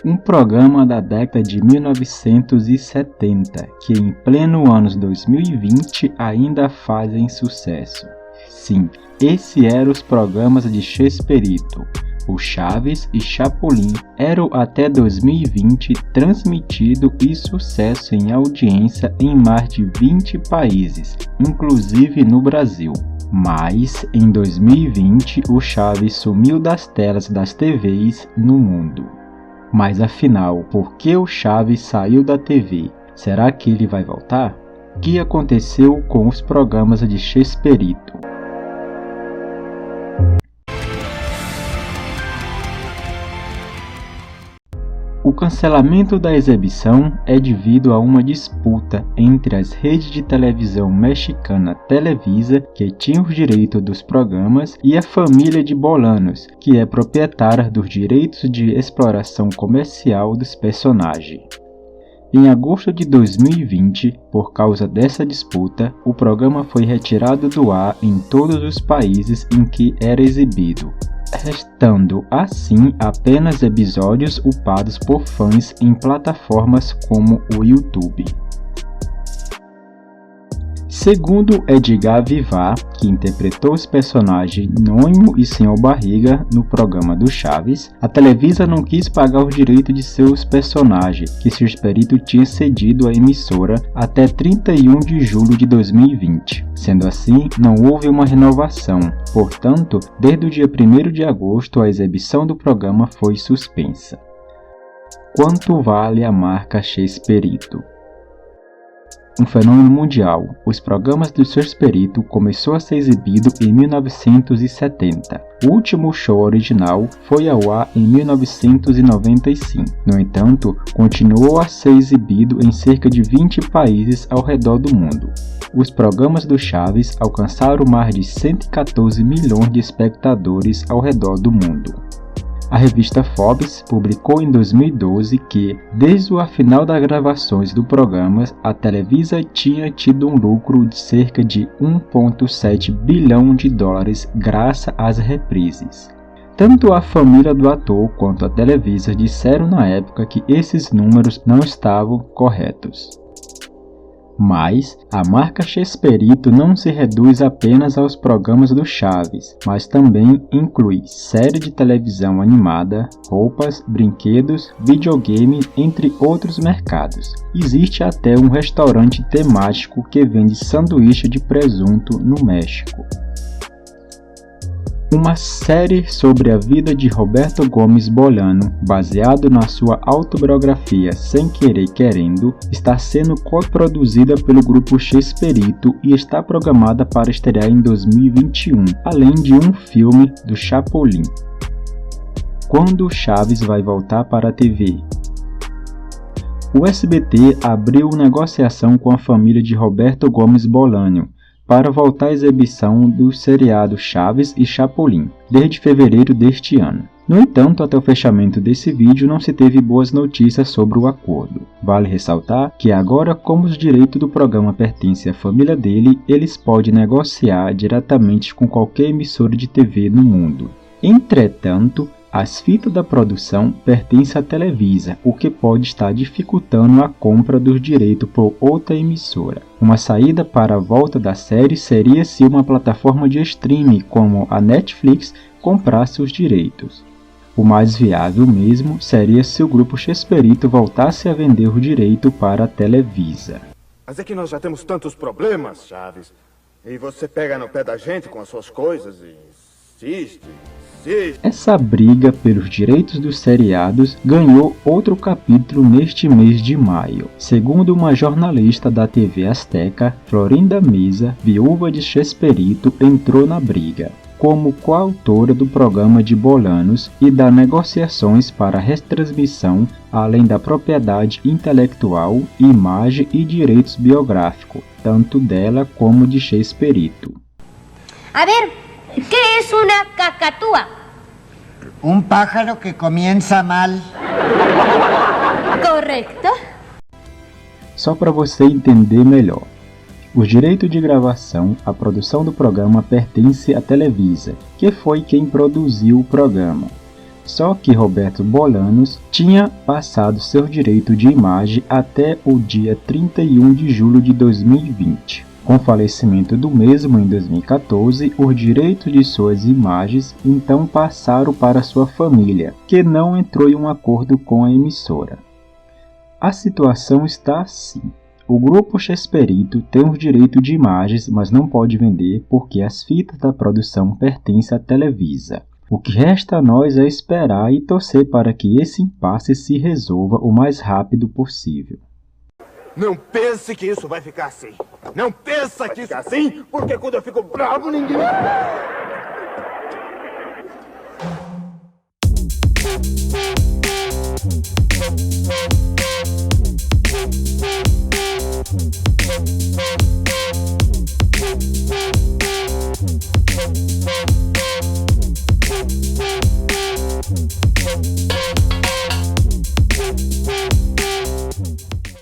Um programa da década de 1970, que em pleno anos 2020 ainda fazem sucesso. Sim, esses eram os programas de Chespirito. O Chaves e Chapolin eram até 2020 transmitido e sucesso em audiência em mais de 20 países, inclusive no Brasil. Mas, em 2020, o Chaves sumiu das telas das TVs no mundo. Mas afinal, por que o Chaves saiu da TV? Será que ele vai voltar? O que aconteceu com os programas de Chespirito? O cancelamento da exibição é devido a uma disputa entre as redes de televisão mexicana Televisa, que tinha os direitos dos programas, e a família de Bolanos, que é proprietária dos direitos de exploração comercial dos personagens. Em agosto de 2020, por causa dessa disputa, o programa foi retirado do ar em todos os países em que era exibido, restando assim apenas episódios upados por fãs em plataformas como o YouTube. Segundo Edgar Vivar, que interpretou os personagens Nonho e Sr. Barriga no programa do Chaves, a Televisa não quis pagar os direitos de seus personagens, que Chespirito tinha cedido à emissora até 31 de julho de 2020. Sendo assim, não houve uma renovação. Portanto, desde o dia 1º de agosto, a exibição do programa foi suspensa. Quanto vale a marca Chespirito? Um fenômeno mundial, os programas do Chespirito começou a ser exibido em 1970. O último show original foi ao ar em 1995. No entanto, continuou a ser exibido em cerca de 20 países ao redor do mundo. Os programas do Chaves alcançaram mais de 114 milhões de espectadores ao redor do mundo. A revista Forbes publicou em 2012 que, desde o final das gravações do programa, a Televisa tinha tido um lucro de cerca de 1,7 bilhão de dólares graças às reprises. Tanto a família do ator quanto a Televisa disseram na época que esses números não estavam corretos. Mas a marca Chespirito não se reduz apenas aos programas do Chaves, mas também inclui série de televisão animada, roupas, brinquedos, videogame, entre outros mercados. Existe até um restaurante temático que vende sanduíche de presunto no México. Uma série sobre a vida de Roberto Gomes Bolanos, baseado na sua autobiografia Sem Querer Querendo, está sendo coproduzida pelo grupo Chespirito e está programada para estrear em 2021, além de um filme do Chapolin. Quando o Chaves vai voltar para a TV? O SBT abriu negociação com a família de Roberto Gomes Bolanos para voltar à exibição do seriado Chaves e Chapolin, desde fevereiro deste ano. No entanto, até o fechamento desse vídeo não se teve boas notícias sobre o acordo. Vale ressaltar que agora, como os direitos do programa pertencem à família dele, eles podem negociar diretamente com qualquer emissora de TV no mundo. Entretanto, as fitas da produção pertencem à Televisa, o que pode estar dificultando a compra dos direitos por outra emissora. Uma saída para a volta da série seria se uma plataforma de streaming como a Netflix comprasse os direitos. O mais viável mesmo seria se o grupo Chespirito voltasse a vender o direito para a Televisa. Mas é que nós já temos tantos problemas, Chaves. E você pega no pé da gente com as suas coisas e insiste. Essa briga pelos direitos dos seriados ganhou outro capítulo neste mês de maio. Segundo uma jornalista da TV Azteca, Florinda Mesa, viúva de Chespirito, entrou na briga como coautora do programa de Bolanos e das negociações para retransmissão, além da propriedade intelectual, imagem e direitos biográficos, tanto dela como de Chespirito. A ver, ¿qué es una cacatúa? Un pájaro que comienza mal. Correcto. Só para você entender melhor. Os direitos de gravação, a produção do programa pertence à Televisa, que foi quem produziu o programa. Só que Roberto Bolanos tinha passado seu direito de imagem até o dia 31 de julho de 2020. Com o falecimento do mesmo em 2014, os direitos de suas imagens então passaram para sua família, que não entrou em um acordo com a emissora. A situação está assim. O grupo Chespirito tem os direitos de imagens, mas não pode vender porque as fitas da produção pertencem à Televisa. O que resta a nós é esperar e torcer para que esse impasse se resolva o mais rápido possível. Não pense que isso vai ficar assim. Não pensa que isso é assim, porque quando eu fico bravo, ninguém...